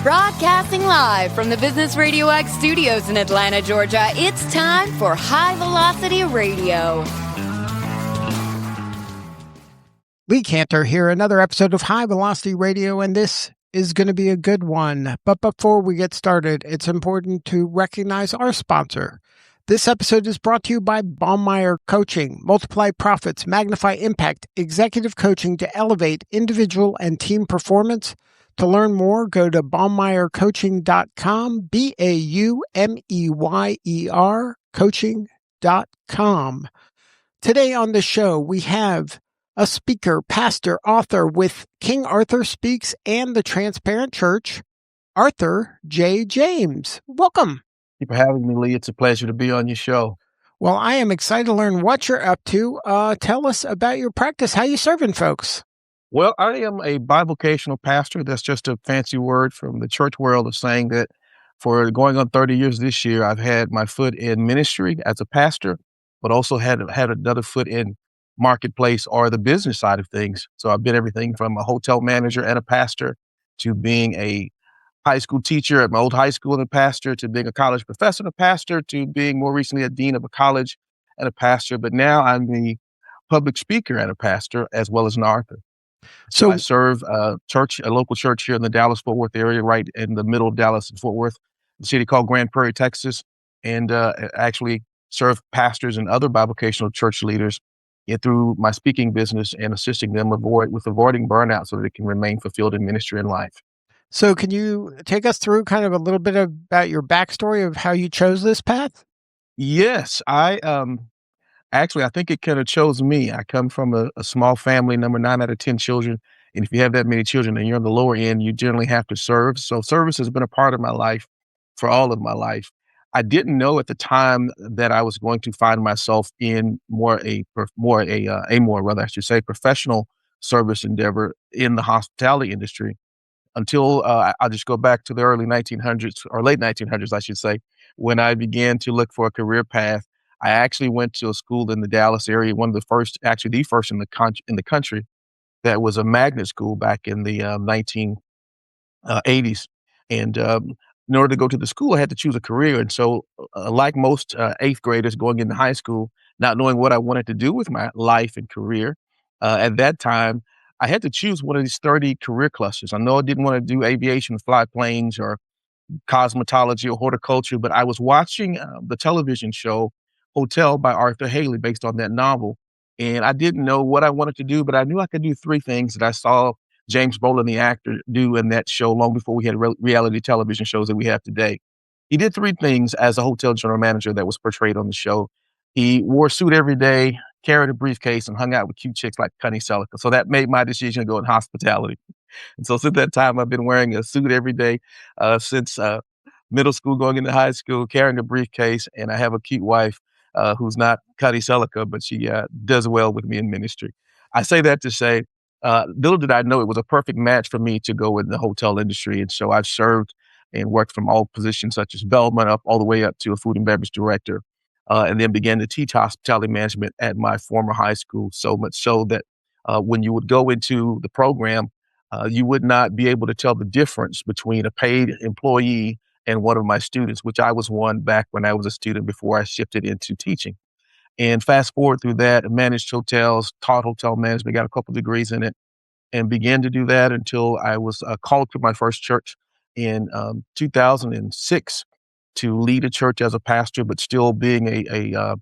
Broadcasting live from the Business Radio X studios in Atlanta, Georgia, it's time for High Velocity Radio. Lee Kantor here, another episode of High Velocity Radio, and this is going to be a good one. But before we get started, it's important to recognize our sponsor. This episode is brought to you by Baumeister Coaching. Multiply profits, magnify impact, executive coaching to elevate individual and team performance. To learn more, go to baumeyercoaching.com, BAUMEYER coaching.com. Today on the show, we have a speaker, pastor, author with King Arthur Speaks and the Transparent Church, Arthur J. James. Welcome. Thank you for having me, Lee. It's a pleasure to be on your show. Well, I am excited to learn what you're up to. Tell us about your practice. How you serving folks? Well, I am a bi-vocational pastor. That's just a fancy word from the church world of saying that for going on 30 years this year, I've had my foot in ministry as a pastor, but also had another foot in marketplace or the business side of things. So I've been everything from a hotel manager and a pastor to being a high school teacher at my old high school and a pastor to being a college professor and a pastor to being more recently a dean of a college and a pastor. But now I'm the public speaker and a pastor as well as an author. So I serve a local church here in the Dallas-Fort Worth area, right in the middle of Dallas and Fort Worth, a city called Grand Prairie, Texas, and actually serve pastors and other bivocational church leaders through my speaking business and assisting them with avoiding burnout so that they can remain fulfilled in ministry and life. So can you take us through kind of a little bit about your backstory of how you chose this path? Yes, Actually, I think it kind of chose me. I come from a small family, number 9 out of 10 children. And if you have that many children and you're on the lower end, you generally have to serve. So service has been a part of my life for all of my life. I didn't know at the time that I was going to find myself in professional service endeavor in the hospitality industry until I'll just go back to the early 1900s or late 1900s, I should say, when I began to look for a career path. I actually went to a school in the Dallas area, one of the first, actually the first in the country, that was a magnet school back in the 1980s. And in order to go to the school, I had to choose a career. And so, like most 8th graders going into high school, not knowing what I wanted to do with my life and career, at that time, I had to choose one of these 30 career clusters. I know I didn't want to do aviation, fly planes, or cosmetology or horticulture, but I was watching the television show Hotel by Arthur Haley based on that novel. And I didn't know what I wanted to do, but I knew I could do 3 things that I saw James Brolin, the actor, do in that show long before we had reality television shows that we have today. He did 3 things as a hotel general manager that was portrayed on the show. He wore a suit every day, carried a briefcase, and hung out with cute chicks like Connie Selica. So that made my decision to go in hospitality. And so since that time, I've been wearing a suit every day since middle school, going into high school, carrying a briefcase, and I have a cute wife who's not Connie Selica, but she does well with me in ministry. I say that to say, little did I know it was a perfect match for me to go in the hotel industry. And so I've served and worked from all positions such as bellman up all the way up to a food and beverage director, and then began to teach hospitality management at my former high school, so much so that when you would go into the program, you would not be able to tell the difference between a paid employee and one of my students, which I was one back when I was a student before I shifted into teaching. And fast forward through that, I managed hotels, taught hotel management, got a couple degrees in it, and began to do that until I was called to my first church in 2006 to lead a church as a pastor, but still being not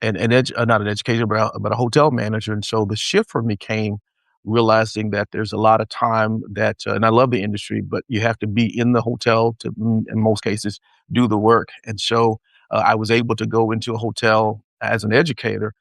an educator, but a hotel manager. And so the shift for me came realizing that there's a lot of time that, and I love the industry, but you have to be in the hotel to, in most cases, do the work. And so I was able to go into a hotel as an educator.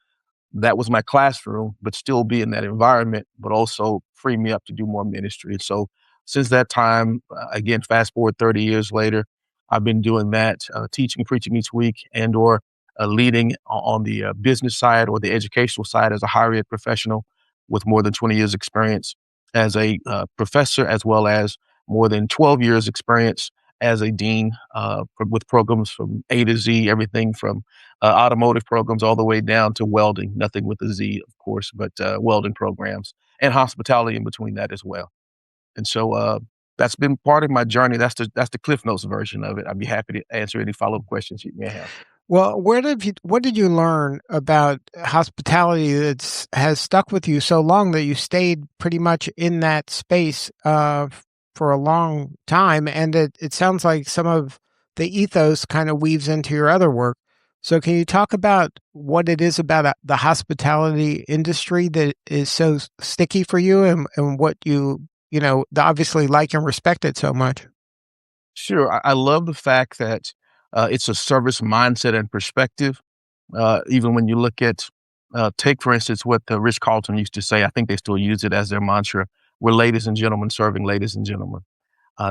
That was my classroom, but still be in that environment, but also free me up to do more ministry. And so since that time, again, fast forward 30 years later, I've been doing that, teaching, preaching each week, and or leading on the business side or the educational side as a higher ed professional with more than 20 years experience as a professor, as well as more than 12 years experience as a dean with programs from A to Z, everything from automotive programs all the way down to welding, nothing with a Z, of course, but welding programs and hospitality in between that as well. And so that's been part of my journey. That's the Cliff Notes version of it. I'd be happy to answer any follow-up questions you may have. Well, what did you learn about hospitality that's has stuck with you so long that you stayed pretty much in that space for a long time? And it sounds like some of the ethos kind of weaves into your other work. So, can you talk about what it is about the hospitality industry that is so sticky for you, and what you obviously like and respect it so much? Sure. I love the fact that it's a service mindset and perspective. Even when you look at, take for instance what Rich Carlton used to say, I think they still use it as their mantra. We're ladies and gentlemen serving ladies and gentlemen.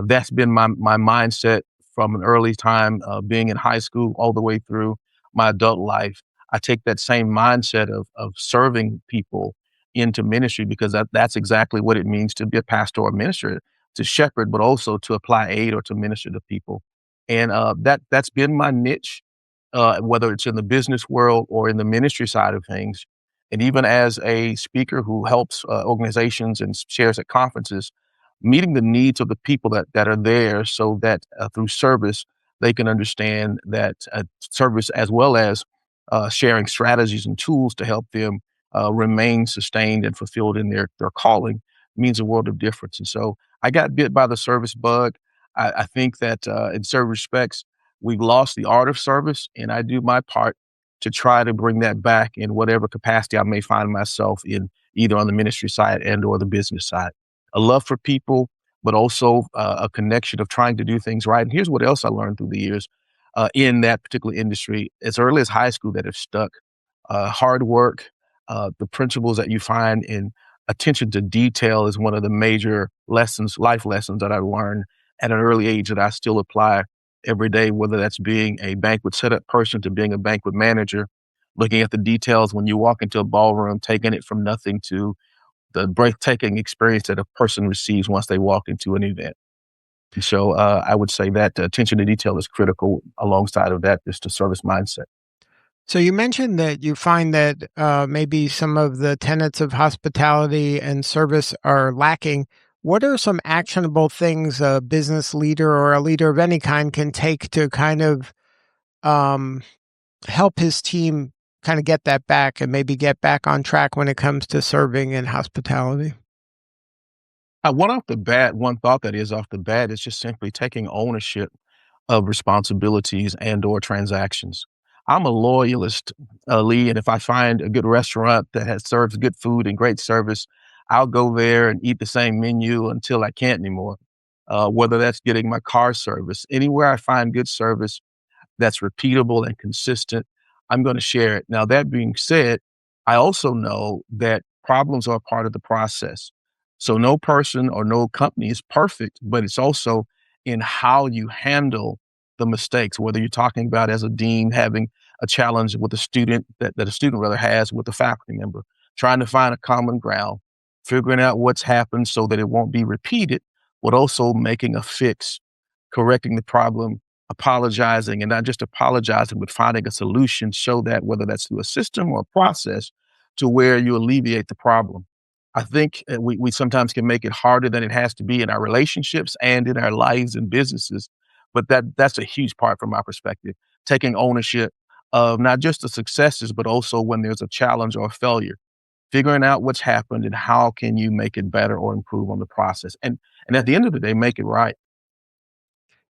That's been my mindset from an early time, being in high school all the way through my adult life. I take that same mindset of serving people into ministry because that's exactly what it means to be a pastor or minister, to shepherd, but also to apply aid or to minister to people. And that's been my niche, whether it's in the business world or in the ministry side of things. And even as a speaker who helps organizations and shares at conferences, meeting the needs of the people that are there so that through service, they can understand that service as well as sharing strategies and tools to help them remain sustained and fulfilled in their calling means a world of difference. And so I got bit by the service bug. I think that in certain respects, we've lost the art of service, and I do my part to try to bring that back in whatever capacity I may find myself in, either on the ministry side and or the business side. A love for people, but also a connection of trying to do things right. And here's what else I learned through the years in that particular industry, as early as high school, that have stuck. Hard work, the principles that you find in attention to detail is one of the major lessons, life lessons that I learned at an early age that I still apply every day, whether that's being a banquet setup person to being a banquet manager, looking at the details when you walk into a ballroom, taking it from nothing to the breathtaking experience that a person receives once they walk into an event. And so I would say that attention to detail is critical alongside of that, just a service mindset. So you mentioned that you find that maybe some of the tenets of hospitality and service are lacking. What are some actionable things a business leader or a leader of any kind can take to kind of um, help his team kind of get that back and maybe get back on track when it comes to serving and hospitality? One thought that is off the bat is just simply taking ownership of responsibilities and or transactions. I'm a loyalist, Lee, and if I find a good restaurant that has serves good food and great service, I'll go there and eat the same menu until I can't anymore. Whether that's getting my car service, anywhere I find good service that's repeatable and consistent, I'm going to share it. Now, that being said, I also know that problems are part of the process. So no person or no company is perfect, but it's also in how you handle the mistakes, whether you're talking about as a dean having a challenge with a student that a student rather has with a faculty member, trying to find a common ground, figuring out what's happened so that it won't be repeated, but also making a fix, correcting the problem, apologizing, and not just apologizing, but finding a solution so that whether that's through a system or a process to where you alleviate the problem. I think we sometimes can make it harder than it has to be in our relationships and in our lives and businesses. But that's a huge part from my perspective, taking ownership of not just the successes, but also when there's a challenge or a failure, figuring out what's happened and how can you make it better or improve on the process. And at the end of the day, make it right.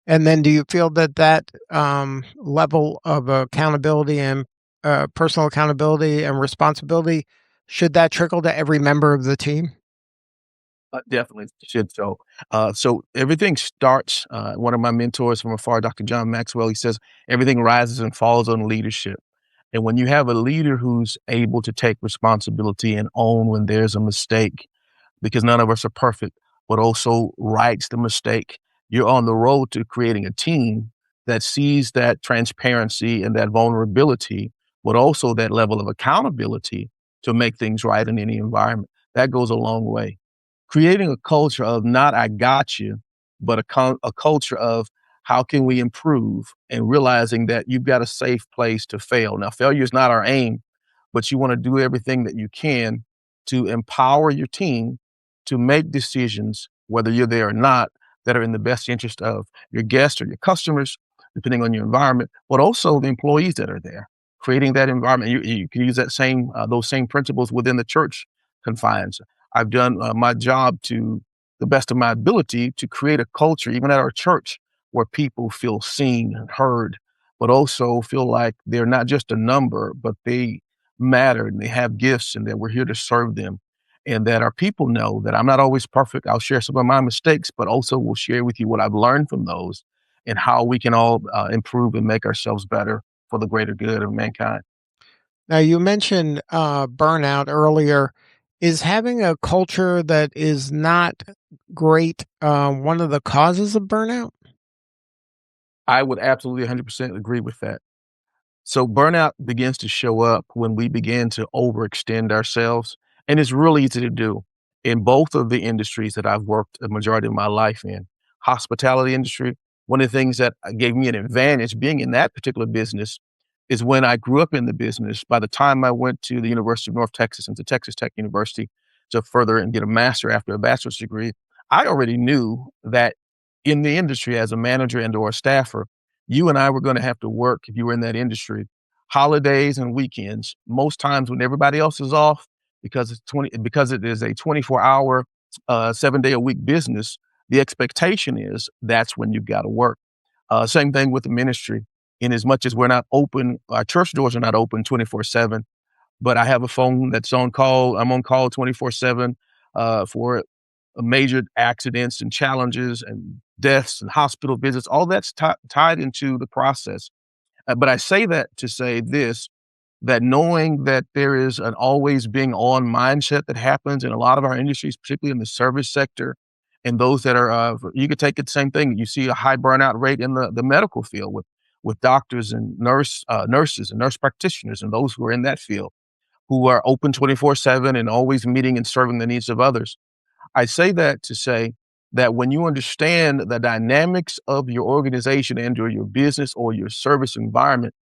And then do you feel that level of accountability and personal accountability and responsibility, should that trickle to every member of the team? Definitely should. So everything starts. One of my mentors from afar, Dr. John Maxwell, he says everything rises and falls on leadership. And when you have a leader who's able to take responsibility and own when there's a mistake, because none of us are perfect, but also rights the mistake. You're on the road to creating a team that sees that transparency and that vulnerability, but also that level of accountability to make things right in any environment. That goes a long way. Creating a culture of not "I got you," but a culture of how can we improve, and realizing that you've got a safe place to fail. Now, failure is not our aim, but you want to do everything that you can to empower your team to make decisions, whether you're there or not, that are in the best interest of your guests or your customers, depending on your environment, but also the employees that are there. Creating that environment, you can use those same principles within the church confines. I've done my job to the best of my ability to create a culture, even at our church, where people feel seen and heard, but also feel like they're not just a number, but they matter and they have gifts and that we're here to serve them. And that our people know that I'm not always perfect. I'll share some of my mistakes, but also will share with you what I've learned from those and how we can all improve and make ourselves better for the greater good of mankind. Now, you mentioned burnout earlier. Is having a culture that is not great one of the causes of burnout? I would absolutely 100% agree with that. So burnout begins to show up when we begin to overextend ourselves, and it's really easy to do in both of the industries that I've worked a majority of my life in. Hospitality industry, one of the things that gave me an advantage being in that particular business is when I grew up in the business. By the time I went to the University of North Texas and to Texas Tech University to further and get a master after a bachelor's degree, I already knew that in the industry as a manager and or a staffer, you and I were going to have to work if you were in that industry, holidays and weekends, most times when everybody else is off, because it is a 24-hour, 7-day a week business. The expectation is that's when you've got to work. Same thing with the ministry. In as much as we're not open, our church doors are not open 24/7. But I have a phone that's on call. I'm on call 24/7 for major accidents and challenges and deaths and hospital visits. All that's tied into the process. But I say that to say this, that knowing that there is an always being on mindset that happens in a lot of our industries, particularly in the service sector, and those that are, you could take it the same thing. You see a high burnout rate in the medical field with doctors and nurses and nurse practitioners and those who are in that field who are open 24/7 and always meeting and serving the needs of others. I say that to say that when you understand the dynamics of your organization and or your business or your service environment,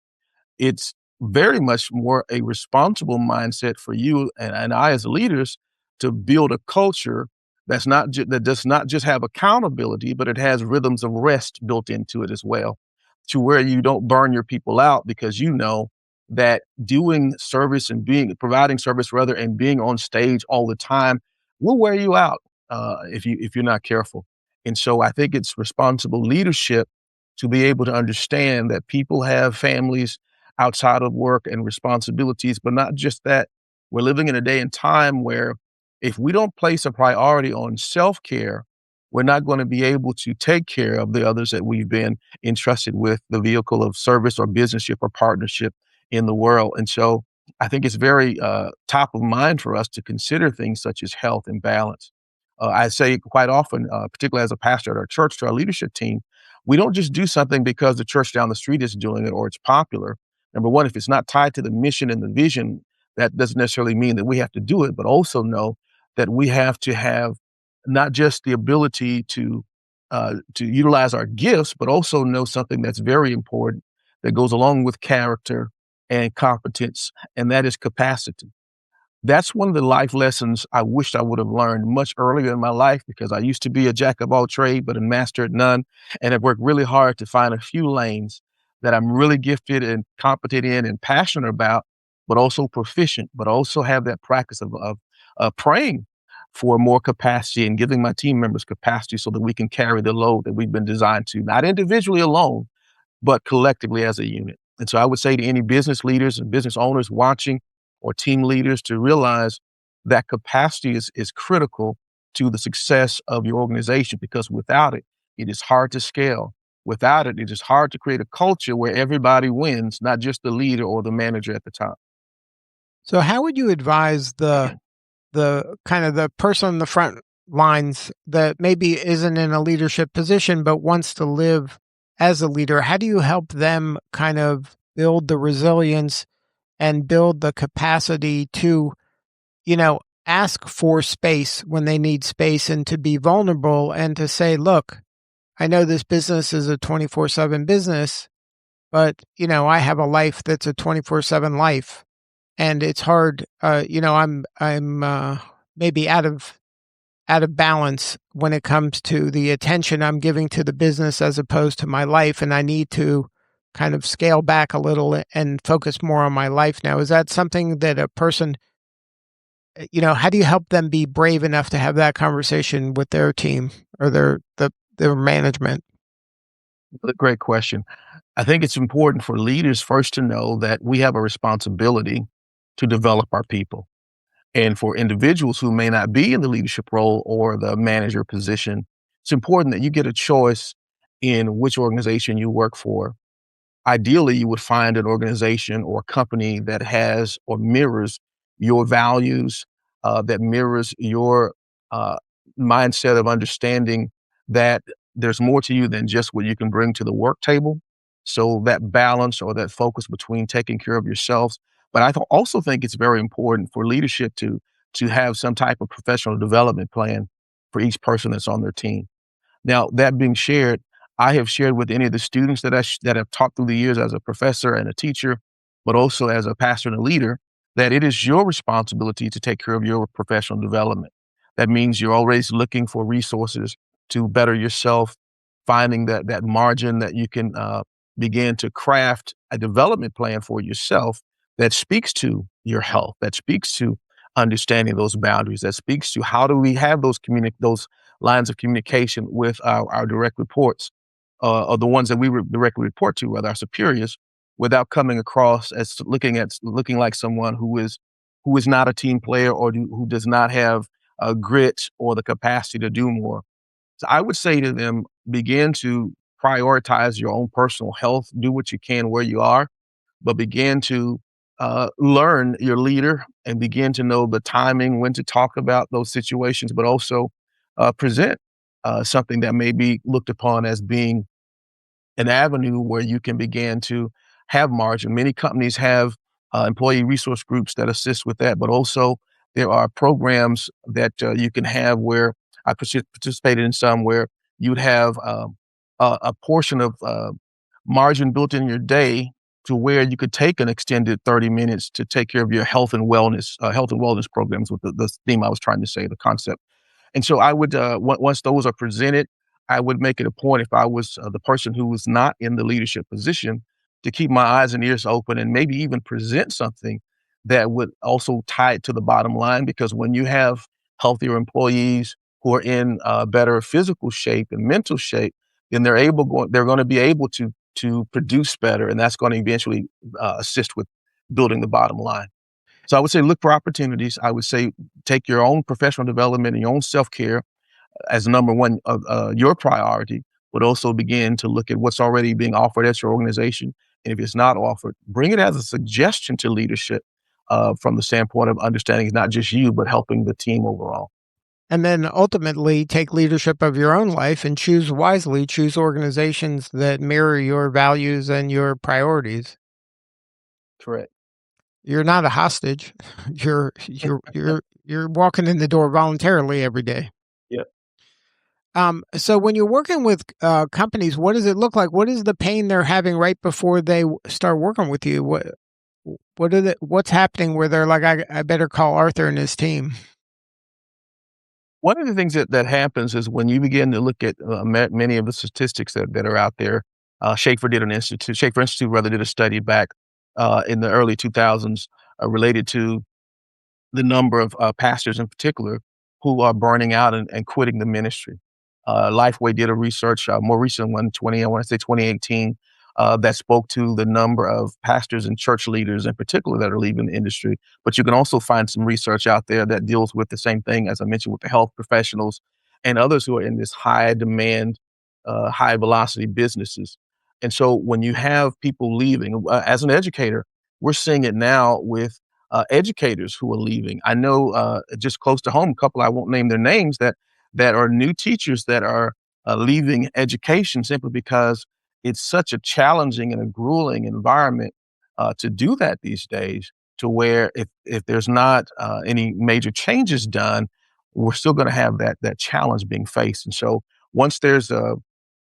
it's very much more a responsible mindset for you and I as leaders to build a culture that does not just have accountability, but it has rhythms of rest built into it as well, to where you don't burn your people out because you know that doing service and providing service rather and being on stage all the time will wear you out if you're not careful. And so I think it's responsible leadership to be able to understand that people have families outside of work and responsibilities, but not just that. We're living in a day and time where if we don't place a priority on self-care, we're not going to be able to take care of the others that we've been entrusted with the vehicle of service or businessship or partnership in the world. And so I think it's very top of mind for us to consider things such as health and balance. I say quite often, particularly as a pastor at our church, to our leadership team, we don't just do something because the church down the street is doing it or it's popular. Number one, if it's not tied to the mission and the vision, that doesn't necessarily mean that we have to do it, but also know that we have to have not just the ability to utilize our gifts, but also know something that's very important that goes along with character and competence, and that is capacity. That's one of the life lessons I wished I would have learned much earlier in my life because I used to be a jack of all trades, but a master at none, and have worked really hard to find a few lanes that I'm really gifted and competent in and passionate about, but also proficient, but also have that practice of praying for more capacity and giving my team members capacity so that we can carry the load that we've been designed to, not individually alone, but collectively as a unit. And so I would say to any business leaders and business owners watching or team leaders to realize that capacity is critical to the success of your organization because without it, it is hard to scale. Without it, it is hard to create a culture where everybody wins, not just the leader or the manager at the top. So how would you advise the kind of the person on the front lines that maybe isn't in a leadership position but wants to live as a leader? How do you help them kind of build the resilience and build the capacity to, ask for space when they need space and to be vulnerable and to say, look, I know this business is a 24/7 business, but, I have a life that's a 24/7 life. And it's hard, I'm maybe out of out of balance when it comes to the attention I'm giving to the business as opposed to my life, and I need to kind of scale back a little and focus more on my life now. Is that something that a person, how do you help them be brave enough to have that conversation with their team or their management? A great question. I think it's important for leaders first to know that we have a responsibility to develop our people. And for individuals who may not be in the leadership role or the manager position, it's important that you get a choice in which organization you work for. Ideally, you would find an organization or company that has or mirrors your values, that mirrors your uh, mindset of understanding that there's more to you than just what you can bring to the work table. So that balance or that focus between taking care of yourselves. But also think it's very important for leadership to have some type of professional development plan for each person that's on their team. Now, that being shared, I have shared with any of the students that I've taught through the years as a professor and a teacher, but also as a pastor and a leader, that it is your responsibility to take care of your professional development. That means you're always looking for resources to better yourself, finding that margin that you can begin to craft a development plan for yourself that speaks to your health, that speaks to understanding those boundaries, that speaks to how do we have those lines of communication with our direct reports, or the ones that we directly report to, rather our superiors, without coming across as looking like someone who is not a team player or who does not have grit or the capacity to do more. So I would say to them, begin to prioritize your own personal health. Do what you can where you are, but begin to learn your leader and begin to know the timing when to talk about those situations, but also present something that may be looked upon as being an avenue where you can begin to have margin. Many companies have employee resource groups that assist with that, but also there are programs that you can have where participated in some where you'd have a portion of margin built in your day to where you could take an extended 30 minutes to take care of your health and wellness programs with the theme I was trying to say, the concept. And so I would, once those are presented, I would make it a point if I was the person who was not in the leadership position to keep my eyes and ears open and maybe even present something that would also tie it to the bottom line. Because when you have healthier employees who are in better physical shape and mental shape, then they're going to be able to produce better, and that's going to eventually assist with building the bottom line. So I would say look for opportunities. I would say take your own professional development and your own self-care as number one of your priority, but also begin to look at what's already being offered at your organization. And if it's not offered, bring it as a suggestion to leadership from the standpoint of understanding it's not just you, but helping the team overall. And then ultimately take leadership of your own life and choose wisely, choose organizations that mirror your values and your priorities. Correct. You're not a hostage. You're walking in the door voluntarily every day. Yeah. So when you're working with companies, what does it look like? What is the pain they're having right before they start working with you? What's happening where they're like, I better call Arthur and his team? One of the things that happens is when you begin to look at many of the statistics that are out there. Schaefer Institute rather did a study back in the early 2000s related to the number of pastors in particular who are burning out and quitting the ministry. Lifeway did a research, more recent one, I want to say 2018, that spoke to the number of pastors and church leaders in particular that are leaving the industry. But you can also find some research out there that deals with the same thing, as I mentioned, with the health professionals and others who are in this high demand, high velocity businesses. And so when you have people leaving, as an educator, we're seeing it now with educators who are leaving. I know just close to home, a couple, I won't name their names, that are new teachers that are leaving education simply because it's such a challenging and a grueling environment to do that these days, to where if there's not any major changes done, we're still going to have that challenge being faced. And so once there's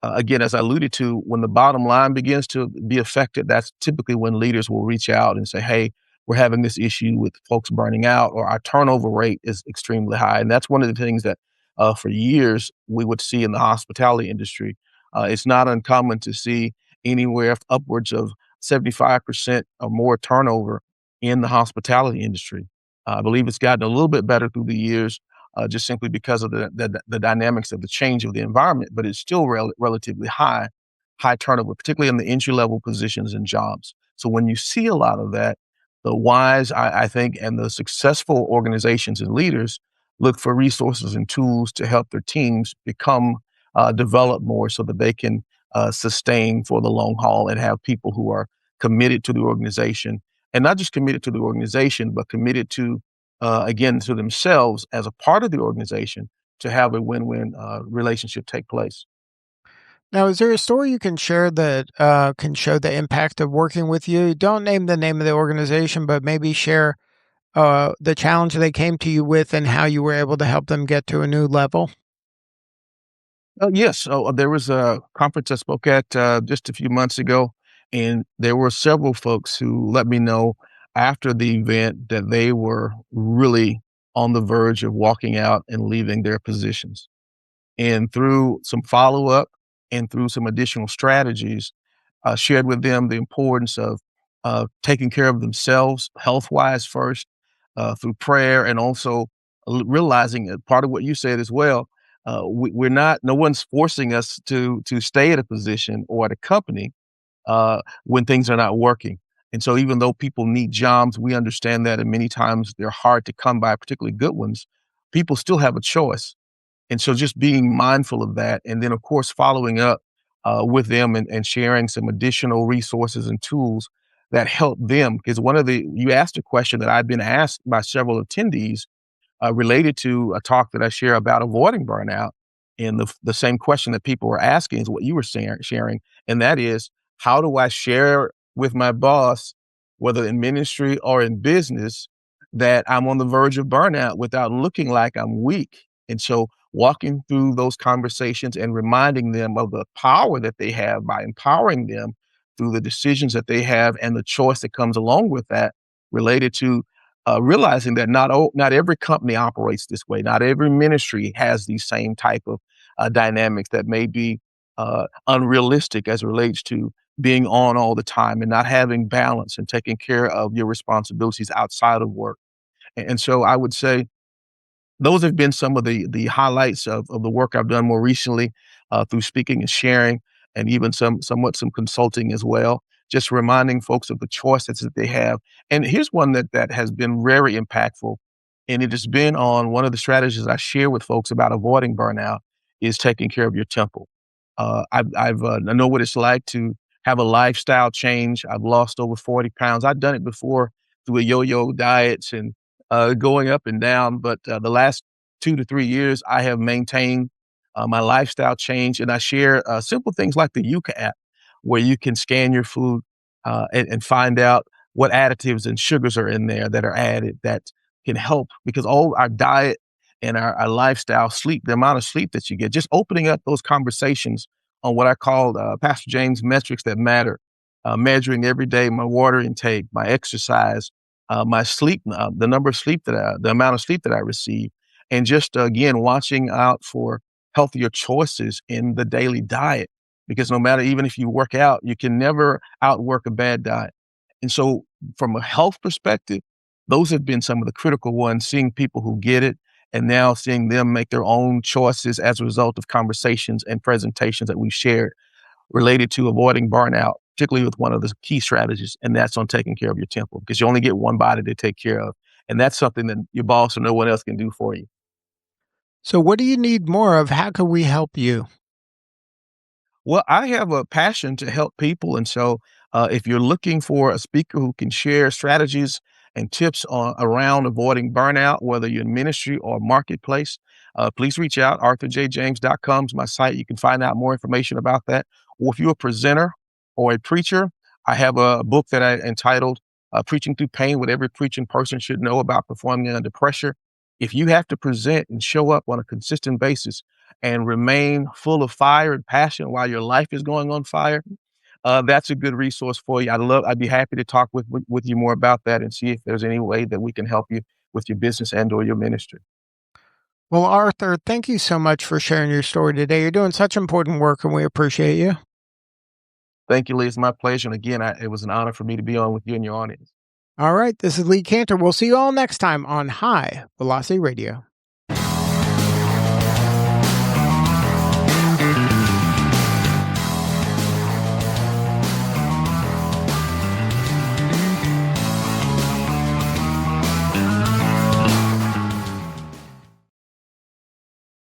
again, as I alluded to, when the bottom line begins to be affected, that's typically when leaders will reach out and say, hey, we're having this issue with folks burning out, or our turnover rate is extremely high. And that's one of the things that for years we would see in the hospitality industry. It's not uncommon to see anywhere upwards of 75% or more turnover in the hospitality industry. I believe it's gotten a little bit better through the years, just simply because of the dynamics of the change of the environment, but it's still relatively high turnover, particularly in the entry level positions and jobs. So when you see a lot of that, the wise, I think, and the successful organizations and leaders look for resources and tools to help their teams become develop more so that they can sustain for the long haul and have people who are committed to the organization, and not just committed to the organization, but committed to, again, to themselves as a part of the organization to have a win-win relationship take place. Now, is there a story you can share that can show the impact of working with you? Don't name the name of the organization, but maybe share the challenge they came to you with and how you were able to help them get to a new level. Yes. So there was a conference I spoke at just a few months ago, and there were several folks who let me know after the event that they were really on the verge of walking out and leaving their positions. And through some follow up and through some additional strategies, shared with them the importance of taking care of themselves health wise first, through prayer, and also realizing that part of what you said as well. We're not. No one's forcing us to stay at a position or at a company when things are not working. And so, even though people need jobs, we understand that, and many times they're hard to come by, particularly good ones. People still have a choice, and so just being mindful of that, and then of course following up with them and sharing some additional resources and tools that help them. Because one of the you asked a question that I've been asked by several attendees related to a talk that I share about avoiding burnout. And the same question that people were asking is what you were sharing, and that is, how do I share with my boss, whether in ministry or in business, that I'm on the verge of burnout without looking like I'm weak? And so walking through those conversations and reminding them of the power that they have by empowering them through the decisions that they have and the choice that comes along with that, related to realizing that not every company operates this way. Not every ministry has these same type of dynamics that may be unrealistic as it relates to being on all the time and not having balance and taking care of your responsibilities outside of work. And so I would say those have been some of the highlights of the work I've done more recently, through speaking and sharing, and even some consulting as well. Just reminding folks of the choices that they have. And here's one that has been very impactful, and it has been on one of the strategies I share with folks about avoiding burnout is taking care of your temple. I know what it's like to have a lifestyle change. I've lost over 40 pounds. I've done it before through a yo-yo diets and going up and down. But the last 2 to 3 years, I have maintained my lifestyle change, and I share simple things like the Yuka app, where you can scan your food and find out what additives and sugars are in there that are added that can help, because all our diet and our lifestyle, sleep, the amount of sleep that you get, just opening up those conversations on what I call Pastor James metrics that matter, measuring every day my water intake, my exercise, my sleep, the number of sleep the amount of sleep that I receive, and just again watching out for healthier choices in the daily diet. Because no matter, even if you work out, you can never outwork a bad diet. And so, from a health perspective, those have been some of the critical ones. Seeing people who get it, and now seeing them make their own choices as a result of conversations and presentations that we shared related to avoiding burnout, particularly with one of the key strategies, and that's on taking care of your temple, because you only get one body to take care of. And that's something that your boss or no one else can do for you. So, what do you need more of? How can we help you? Well, I have a passion to help people. And so, if you're looking for a speaker who can share strategies and tips around avoiding burnout, whether you're in ministry or marketplace, please reach out. ArthurJJames.com is my site. You can find out more information about that. Or if you're a presenter or a preacher, I have a book that I entitled Preaching Through Pain, What Every Preaching Person Should Know About Performing Under Pressure. If you have to present and show up on a consistent basis and remain full of fire and passion while your life is going on fire, that's a good resource for you. I'd be happy to talk with you more about that and see if there's any way that we can help you with your business and or your ministry. Well, Arthur, thank you so much for sharing your story today. You're doing such important work, and we appreciate you. Thank you, Lee. It's my pleasure. And again, it was an honor for me to be on with you and your audience. All right, this is Lee Kantor. We'll see you all next time on High Velocity Radio.